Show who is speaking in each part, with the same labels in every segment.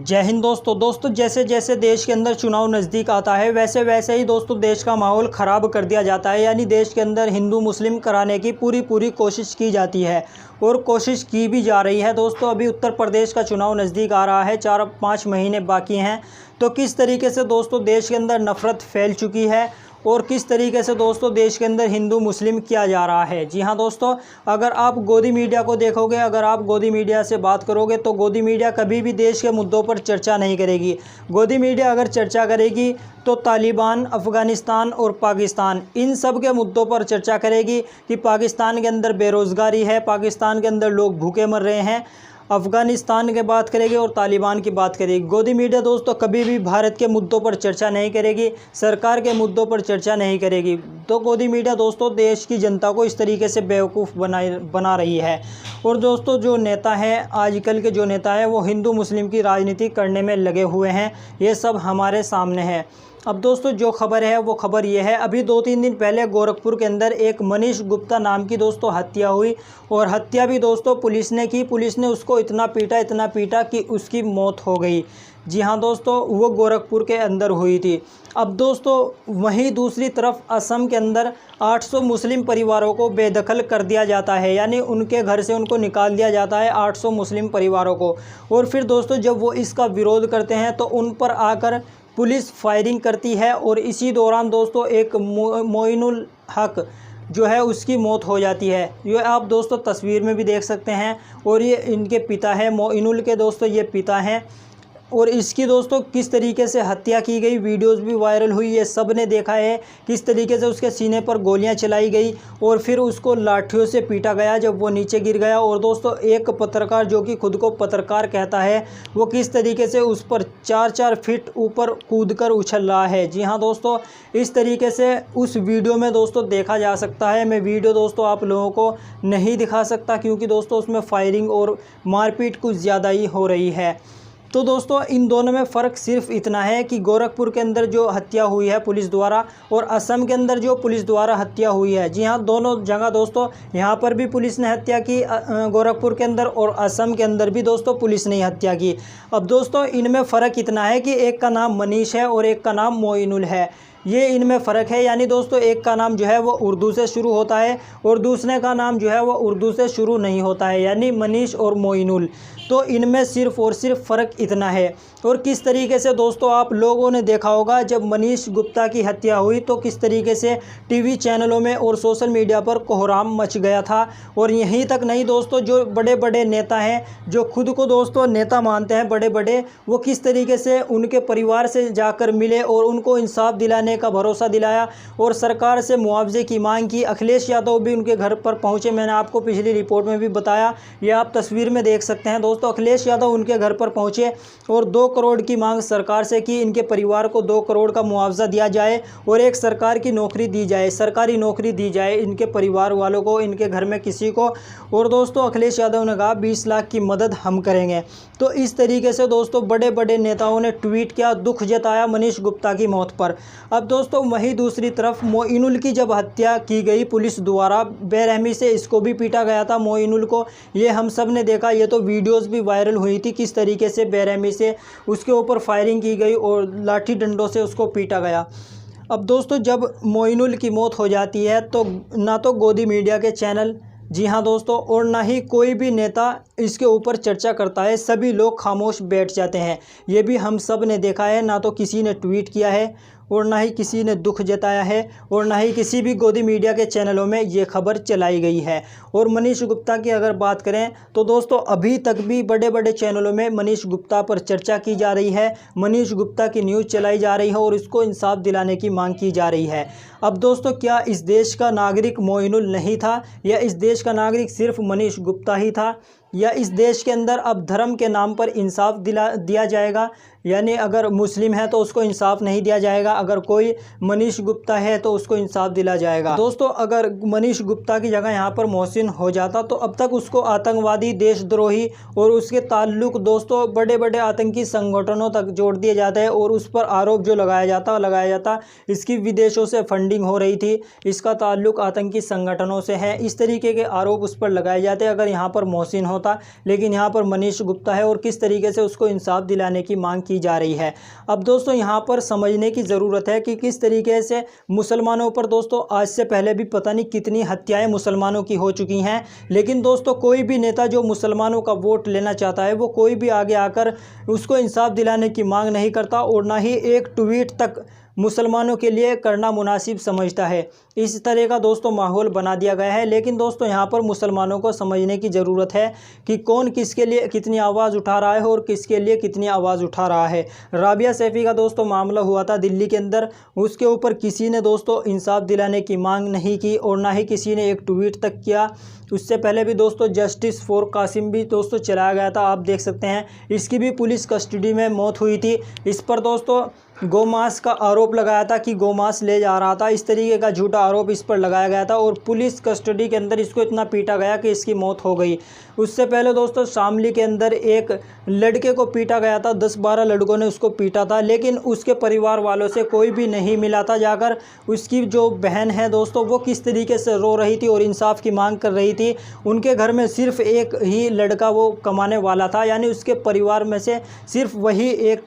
Speaker 1: जय हिंद दोस्तों जैसे जैसे देश के अंदर चुनाव नज़दीक आता है वैसे वैसे ही दोस्तों देश का माहौल ख़राब कर दिया जाता है। यानी देश के अंदर हिंदू मुस्लिम कराने की पूरी कोशिश की जाती है और कोशिश की भी जा रही है। दोस्तों अभी उत्तर प्रदेश का चुनाव नज़दीक आ रहा है, 4-5 महीने बाकी हैं। तो किस तरीके से दोस्तों देश के अंदर नफ़रत फैल चुकी है और किस तरीके से दोस्तों देश के अंदर हिंदू मुस्लिम किया जा रहा है। जी हाँ दोस्तों, अगर आप गोदी मीडिया को देखोगे, अगर आप गोदी मीडिया से बात करोगे तो गोदी मीडिया कभी भी देश के मुद्दों पर चर्चा नहीं करेगी। गोदी मीडिया अगर चर्चा करेगी तो तालिबान, अफ़गानिस्तान और पाकिस्तान, इन सब के मुद्दों पर चर्चा करेगी कि पाकिस्तान के अंदर बेरोज़गारी है, पाकिस्तान के अंदर लोग भूखे मर रहे हैं। अफ़गानिस्तान की बात करेगी और तालिबान की बात करेगी। गोदी मीडिया दोस्तों कभी भी भारत के मुद्दों पर चर्चा नहीं करेगी, सरकार के मुद्दों पर चर्चा नहीं करेगी। तो गोदी मीडिया दोस्तों देश की जनता को इस तरीके से बेवकूफ़ बना रही है। और दोस्तों जो नेता हैं, आजकल के जो नेता हैं, वो हिंदू मुस्लिम की राजनीति करने में लगे हुए हैं। ये सब हमारे सामने है। अब दोस्तों जो खबर है वो खबर ये है, अभी 2-3 दिन पहले गोरखपुर के अंदर एक मनीष गुप्ता नाम की दोस्तों हत्या हुई और हत्या भी दोस्तों पुलिस ने की। पुलिस ने उसको इतना पीटा कि उसकी मौत हो गई। जी हाँ दोस्तों, वो गोरखपुर के अंदर हुई थी। अब दोस्तों वहीं दूसरी तरफ असम के अंदर 800 मुस्लिम परिवारों को बेदखल कर दिया जाता है, यानी उनके घर से उनको निकाल दिया जाता है 800 मुस्लिम परिवारों को। और फिर दोस्तों जब वो इसका विरोध करते हैं तो उन पर आकर पुलिस फायरिंग करती है और इसी दौरान दोस्तों एक मोइनुल हक जो है उसकी मौत हो जाती है। ये आप दोस्तों तस्वीर में भी देख सकते हैं। और ये इनके पिता है, मोइनुल के दोस्तों ये पिता हैं। और इसकी दोस्तों किस तरीके से हत्या की गई, वीडियोस भी वायरल हुई, ये सब ने देखा है। किस तरीके से उसके सीने पर गोलियां चलाई गई और फिर उसको लाठियों से पीटा गया जब वो नीचे गिर गया। और दोस्तों एक पत्रकार जो कि खुद को पत्रकार कहता है, वो किस तरीके से उस पर 4-4 फीट ऊपर कूदकर उछल रहा है। जी हाँ दोस्तों, इस तरीके से उस वीडियो में दोस्तों देखा जा सकता है। मैं वीडियो दोस्तों आप लोगों को नहीं दिखा सकता क्योंकि दोस्तों उसमें फायरिंग और मारपीट कुछ ज़्यादा ही हो रही है। तो दोस्तों इन दोनों में फ़र्क सिर्फ इतना है कि गोरखपुर के अंदर जो हत्या हुई है पुलिस द्वारा और असम के अंदर जो पुलिस द्वारा हत्या हुई है। जी हाँ, दोनों जगह दोस्तों यहाँ पर भी पुलिस ने हत्या की गोरखपुर के अंदर, और असम के अंदर भी दोस्तों पुलिस ने हत्या की। अब दोस्तों इनमें फ़र्क इतना है कि एक का नाम मनीष है और एक का नाम मोइनुल है। ये इनमें फ़र्क है। यानी दोस्तों एक का नाम जो है वो उर्दू से शुरू होता है और दूसरे का नाम जो है वो उर्दू से शुरू नहीं होता है, यानी मनीष और मोइनुल। तो इनमें सिर्फ़ और सिर्फ फ़र्क इतना है। और किस तरीके से दोस्तों आप लोगों ने देखा होगा जब मनीष गुप्ता की हत्या हुई तो किस तरीके से टीवी चैनलों में और सोशल मीडिया पर कोहराम मच गया था। और यहीं तक नहीं दोस्तों, जो बड़े बड़े नेता हैं, जो खुद को दोस्तों नेता मानते हैं बड़े बड़े, वो किस तरीके से उनके परिवार से जाकर मिले और उनको इंसाफ दिलाने का भरोसा दिलाया और सरकार से मुआवजे की मांग की। अखिलेश यादव भी उनके घर पर पहुंचे, मैंने आपको पिछली रिपोर्ट में भी बताया, ये आप तस्वीर में देख सकते हैं दोस्तों। अखिलेश यादव उनके घर पर पहुंचे और 2 करोड़ की मांग सरकार से की, इनके परिवार को 2 करोड़ का मुआवजा दिया जाए और एक सरकार की नौकरी दी जाए, सरकारी नौकरी दी जाए इनके परिवार वालों को, इनके घर में किसी को। और दोस्तों अखिलेश यादव ने कहा 20 लाख की मदद हम करेंगे। तो इस तरीके से दोस्तों बड़े बड़े नेताओं ने ट्वीट किया, दुख जताया मनीष गुप्ता की मौत पर। अब दोस्तों वहीं दूसरी तरफ मोइनुल की जब हत्या की गई पुलिस द्वारा, बेरहमी से इसको भी पीटा गया था मोइनुल को, ये हम सब ने देखा। ये तो वीडियोस भी वायरल हुई थी किस तरीके से बेरहमी से उसके ऊपर फायरिंग की गई और लाठी डंडों से उसको पीटा गया। अब दोस्तों जब मोइनुल की मौत हो जाती है तो ना तो गोदी मीडिया के चैनल, जी हाँ दोस्तों, और ना ही कोई भी नेता इसके ऊपर चर्चा करता है, सभी लोग खामोश बैठ जाते हैं। ये भी हम सब ने देखा है, ना तो किसी ने ट्वीट किया है और ना ही किसी ने दुख जताया है और ना ही किसी भी गोदी मीडिया के चैनलों में ये खबर चलाई गई है। और मनीष गुप्ता की अगर बात करें तो दोस्तों अभी तक भी बड़े बड़े चैनलों में मनीष गुप्ता पर चर्चा की जा रही है, मनीष गुप्ता की न्यूज़ चलाई जा रही है और इसको इंसाफ दिलाने की मांग की जा रही है। अब दोस्तों क्या इस देश का नागरिक मोइनुल नहीं था, या इस देश का नागरिक सिर्फ मनीष गुप्ता ही था, या इस देश के अंदर अब धर्म के नाम पर इंसाफ दिया जाएगा, यानी अगर मुस्लिम है तो उसको इंसाफ नहीं दिया जाएगा, अगर कोई मनीष गुप्ता है तो उसको इंसाफ दिला जाएगा। दोस्तों अगर मनीष गुप्ता की जगह यहाँ पर मोहसिन हो जाता तो अब तक उसको आतंकवादी, देशद्रोही और उसके ताल्लुक दोस्तों बड़े बड़े आतंकी संगठनों तक जोड़ दिए जाते हैं और उस पर आरोप जो लगाया जाता इसकी विदेशों से फंडिंग हो रही थी, इसका ताल्लुक आतंकी संगठनों से है, इस तरीके के आरोप उस पर लगाए जाते अगर यहाँ पर मोहसिन होता। लेकिन यहाँ पर मनीष गुप्ता है और किस तरीके से उसको इंसाफ दिलाने की मांग की जा रही है। अब दोस्तों यहाँ पर समझने की ज़रूरत है कि किस तरीके से मुसलमानों पर दोस्तों आज से पहले भी पता नहीं कितनी हत्याएं मुसलमानों की हो चुकी हैं, लेकिन दोस्तों कोई भी नेता जो मुसलमानों का वोट लेना चाहता है वो कोई भी आगे आकर उसको इंसाफ दिलाने की मांग नहीं करता और ना ही एक ट्वीट तक मुसलमानों के लिए करना मुनासिब समझता है। इस तरह का दोस्तों माहौल बना दिया गया है। लेकिन दोस्तों यहाँ पर मुसलमानों को समझने की ज़रूरत है कि कौन किसके लिए कितनी आवाज़ उठा रहा है और किसके लिए कितनी आवाज़ उठा रहा है। राबिया सैफ़ी का दोस्तों मामला हुआ था दिल्ली के अंदर, उसके ऊपर किसी ने दोस्तों इंसाफ दिलाने की मांग नहीं की और ना ही किसी ने एक ट्वीट तक किया। उससे पहले भी दोस्तों जस्टिस फॉर कासिम भी दोस्तों चलाया गया था, आप देख सकते हैं, इसकी भी पुलिस कस्टडी में मौत हुई थी। इस पर दोस्तों गौमांस का आरोप लगाया था कि गौमांस ले जा रहा था, इस तरीके का झूठा आरोप इस पर लगाया गया था और पुलिस कस्टडी के अंदर इसको इतना पीटा गया कि इसकी मौत हो गई। उससे पहले दोस्तों शामली के अंदर एक लड़के को पीटा गया था, 10-12 लड़कों ने उसको पीटा था, लेकिन उसके परिवार वालों से कोई भी नहीं मिला था। जाकर उसकी जो बहन है दोस्तों वो किस तरीके से रो रही थी और इंसाफ की मांग कर रही थी। उनके घर में सिर्फ एक ही लड़का वो कमाने वाला था, यानी उसके परिवार में से सिर्फ वही एक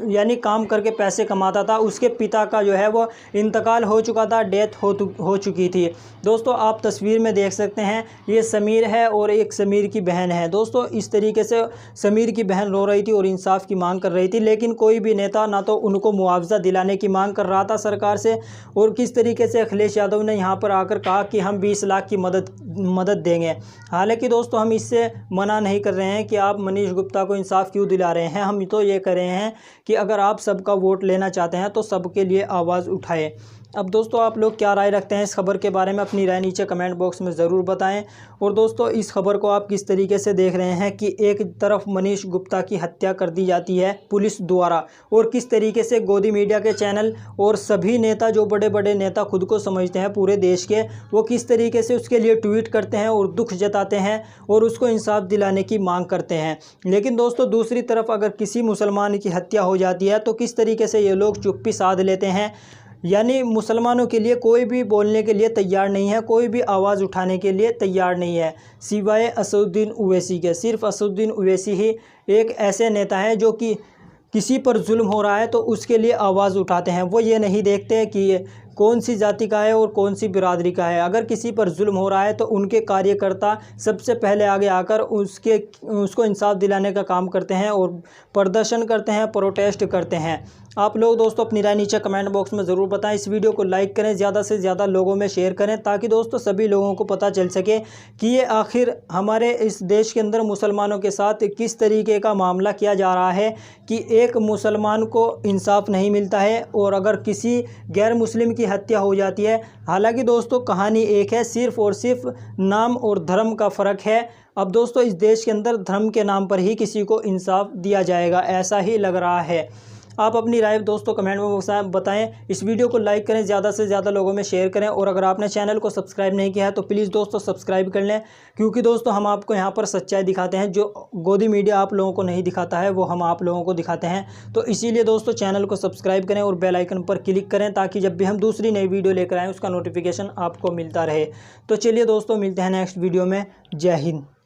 Speaker 1: यानी काम करके पैसे कमाता था। उसके पिता का जो है वो इंतकाल हो चुका था, डेथ हो चुकी थी। दोस्तों आप तस्वीर में देख सकते हैं, ये समीर है और एक समीर की बहन है। दोस्तों इस तरीके से समीर की बहन रो रही थी और इंसाफ की मांग कर रही थी, लेकिन कोई भी नेता ना तो उनको मुआवजा दिलाने की मांग कर रहा था सरकार से, और किस तरीके से अखिलेश यादव ने यहाँ पर आकर कहा कि हम 20 लाख की मदद देंगे। हालांकि दोस्तों हम इससे मना नहीं कर रहे हैं कि आप मनीष गुप्ता को इंसाफ क्यों दिला रहे हैं, हम तो ये कर रहे हैं कि अगर आप सबका वोट लेना चाहते हैं तो सबके लिए आवाज़ उठाएं। अब दोस्तों आप लोग क्या राय रखते हैं इस खबर के बारे में, अपनी राय नीचे कमेंट बॉक्स में ज़रूर बताएं। और दोस्तों इस खबर को आप किस तरीके से देख रहे हैं कि एक तरफ मनीष गुप्ता की हत्या कर दी जाती है पुलिस द्वारा, और किस तरीके से गोदी मीडिया के चैनल और सभी नेता जो बड़े बड़े नेता खुद को समझते हैं पूरे देश के, वो किस तरीके से उसके लिए ट्वीट करते हैं और दुख जताते हैं और उसको इंसाफ दिलाने की मांग करते हैं। लेकिन दोस्तों दूसरी तरफ अगर किसी मुसलमान की हत्या हो जाती है तो किस तरीके से ये लोग चुप्पी साध लेते हैं, यानी मुसलमानों के लिए कोई भी बोलने के लिए तैयार नहीं है, कोई भी आवाज़ उठाने के लिए तैयार नहीं है सिवाय असदुद्दीन ओवैसी के। सिर्फ असदुद्दीन ओवैसी ही एक ऐसे नेता हैं जो कि किसी पर जुल्म हो रहा है तो उसके लिए आवाज़ उठाते हैं। वो ये नहीं देखते कि ये कौन सी जाति का है और कौन सी बिरादरी का है। अगर किसी पर जुल्म हो रहा है तो उनके कार्यकर्ता सबसे पहले आगे आकर उसको इंसाफ दिलाने का काम करते हैं और प्रदर्शन करते हैं, प्रोटेस्ट करते हैं। आप लोग दोस्तों अपनी राय नीचे कमेंट बॉक्स में ज़रूर बताएं। इस वीडियो को लाइक करें, ज़्यादा से ज़्यादा लोगों में शेयर करें, ताकि दोस्तों सभी लोगों को पता चल सके कि ये आखिर हमारे इस देश के अंदर मुसलमानों के साथ किस तरीके का मामला किया जा रहा है कि एक मुसलमान को इंसाफ नहीं मिलता है और अगर किसी गैर मुस्लिम की हत्या हो जाती है। हालांकि दोस्तों कहानी एक है, सिर्फ और सिर्फ नाम और धर्म का फ़र्क है। अब दोस्तों इस देश के अंदर धर्म के नाम पर ही किसी को इंसाफ दिया जाएगा, ऐसा ही लग रहा है। आप अपनी राय दोस्तों कमेंट में बताएं। इस वीडियो को लाइक करें, ज़्यादा से ज़्यादा लोगों में शेयर करें, और अगर आपने चैनल को सब्सक्राइब नहीं किया है तो प्लीज़ दोस्तों सब्सक्राइब कर लें, क्योंकि दोस्तों हम आपको यहाँ पर सच्चाई दिखाते हैं। जो गोदी मीडिया आप लोगों को नहीं दिखाता है वो हम आप लोगों को दिखाते हैं। तो इसीलिए दोस्तों चैनल को सब्सक्राइब करें और बेल आइकन पर क्लिक करें, ताकि जब भी हम दूसरी नई वीडियो लेकर आएँ उसका नोटिफिकेशन आपको मिलता रहे। तो चलिए दोस्तों मिलते हैं नेक्स्ट वीडियो में। जय हिंद।